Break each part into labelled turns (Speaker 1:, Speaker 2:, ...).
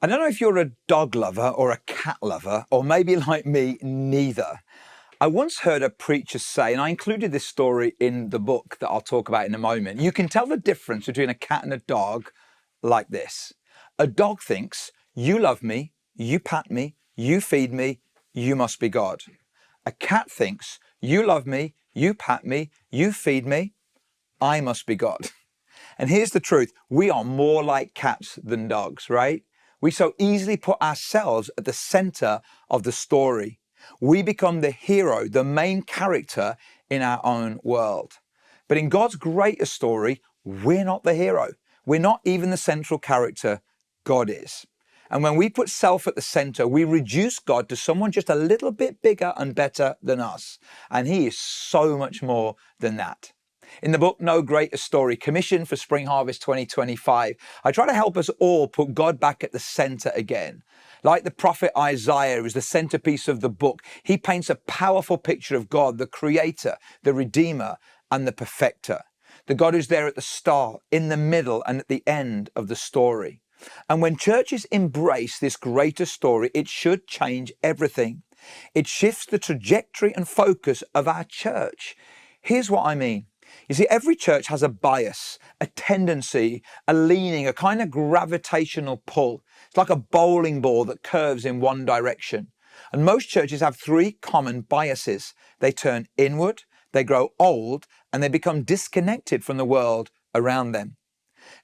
Speaker 1: I don't know if you're a dog lover or a cat lover, or maybe like me, neither. I once heard a preacher say, and I included this story in the book that I'll talk about in a moment, you can tell the difference between a cat and a dog like this. A dog thinks, you love me, you pat me, you feed me, you must be God. A cat thinks, you love me, you pat me, you feed me, I must be God. And here's the truth, we are more like cats than dogs, right? We so easily put ourselves at the center of the story. We become the hero, the main character in our own world. But in God's greater story, we're not the hero. We're not even the central character. God is. And when we put self at the center, we reduce God to someone just a little bit bigger and better than us. And he is so much more than that. In the book, No Greater Story, commissioned for Spring Harvest 2025, I try to help us all put God back at the center again. Like the prophet Isaiah, who's the centerpiece of the book, he paints a powerful picture of God, the creator, the redeemer, and the perfecter. The God who's there at the start, in the middle, and at the end of the story. And when churches embrace this greater story, it should change everything. It shifts the trajectory and focus of our church. Here's what I mean. You see, every church has a bias, a tendency, a leaning, a kind of gravitational pull. It's like a bowling ball that curves in one direction. And most churches have three common biases. They turn inward, they grow old, and they become disconnected from the world around them.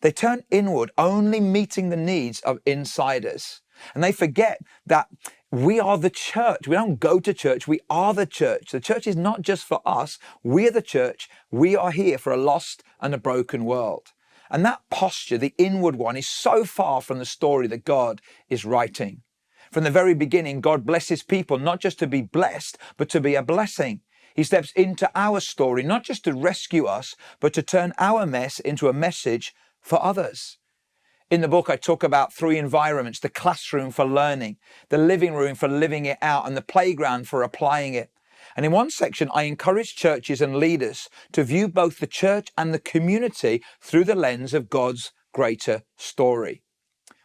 Speaker 1: They turn inward, only meeting the needs of insiders. And they forget that we are the church. We don't go to church. We are the church. The church is not just for us. We're the church. We are here for a lost and a broken world. And that posture, the inward one, is so far from the story that God is writing. From the very beginning, God blesses people not just to be blessed, but to be a blessing. He steps into our story, not just to rescue us, but to turn our mess into a message for others. In the book, I talk about three environments: the classroom for learning, the living room for living it out, and the playground for applying it. And in one section, I encourage churches and leaders to view both the church and the community through the lens of God's greater story.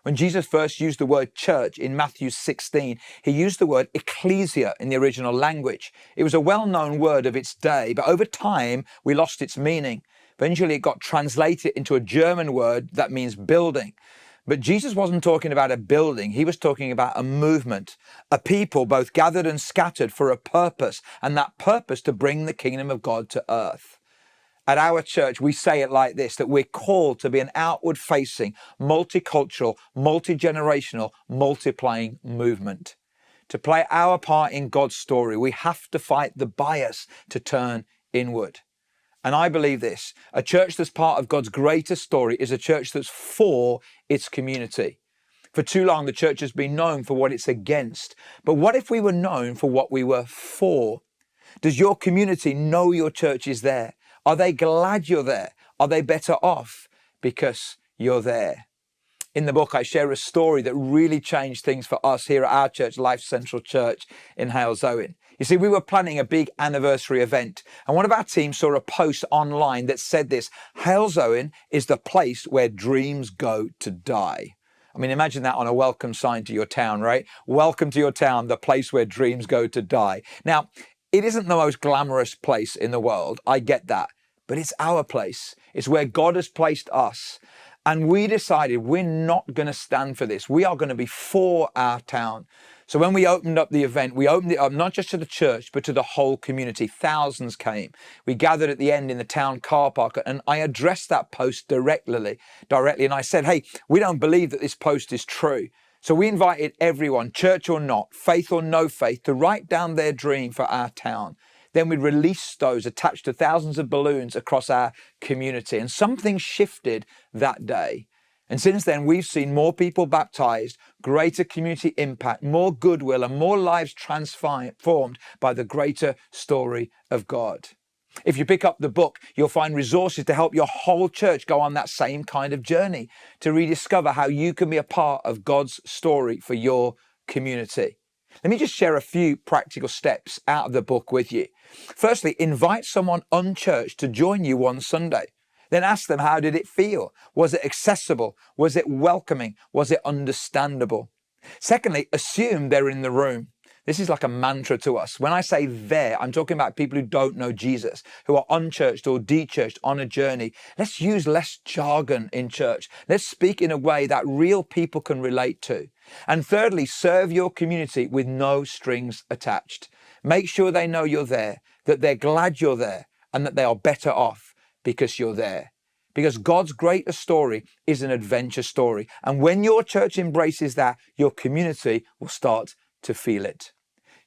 Speaker 1: When Jesus first used the word church in Matthew 16, he used the word ecclesia in the original language. It was a well-known word of its day, but over time, we lost its meaning. Eventually, it got translated into a German word that means building. But Jesus wasn't talking about a building. He was talking about a movement, a people both gathered and scattered for a purpose, and that purpose to bring the kingdom of God to earth. At our church, we say it like this, that we're called to be an outward-facing, multicultural, multi-generational, multiplying movement. To play our part in God's story, we have to fight the bias to turn inward. And I believe this, a church that's part of God's greater story is a church that's for its community. For too long, the church has been known for what it's against. But what if we were known for what we were for? Does your community know your church is there? Are they glad you're there? Are they better off because you're there? In the book, I share a story that really changed things for us here at our church, Life Central Church in Halesowen. You see, we were planning a big anniversary event, and one of our team saw a post online that said this: Halesowen is the place where dreams go to die. I mean, imagine that on a welcome sign to your town, right? Welcome to your town, the place where dreams go to die. Now, it isn't the most glamorous place in the world. I get that. But it's our place. It's where God has placed us. And we decided we're not going to stand for this. We are going to be for our town. So when we opened up the event, we opened it up not just to the church, but to the whole community. Thousands came. We gathered at the end in the town car park, and I addressed that post directly. And I said, hey, we don't believe that this post is true. So we invited everyone, church or not, faith or no faith, to write down their dream for our town. Then we released those attached to thousands of balloons across our community. And something shifted that day. And since then, we've seen more people baptized, greater community impact, more goodwill, and more lives transformed by the greater story of God. If you pick up the book, you'll find resources to help your whole church go on that same kind of journey, to rediscover how you can be a part of God's story for your community. Let me just share a few practical steps out of the book with you. Firstly, invite someone unchurched to join you one Sunday. Then ask them, how did it feel? Was it accessible? Was it welcoming? Was it understandable? Secondly, assume they're in the room. This is like a mantra to us. When I say there, I'm talking about people who don't know Jesus, who are unchurched or de-churched on a journey. Let's use less jargon in church. Let's speak in a way that real people can relate to. And thirdly, serve your community with no strings attached. Make sure they know you're there, that they're glad you're there, and that they are better off because you're there. Because God's greatest story is an adventure story. And when your church embraces that, your community will start to feel it.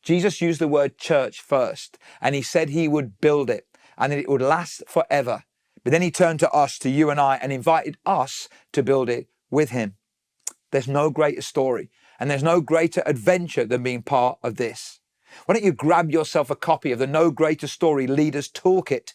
Speaker 1: Jesus used the word church first, and he said he would build it and that it would last forever. But then he turned to us, to you and I, and invited us to build it with him. There's no greater story and there's no greater adventure than being part of this. Why don't you grab yourself a copy of the No Greater Story Leader's Toolkit,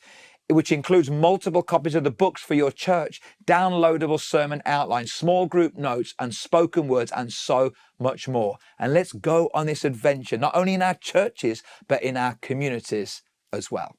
Speaker 1: which includes multiple copies of the books for your church, downloadable sermon outlines, small group notes and spoken words, and so much more. And let's go on this adventure, not only in our churches, but in our communities as well.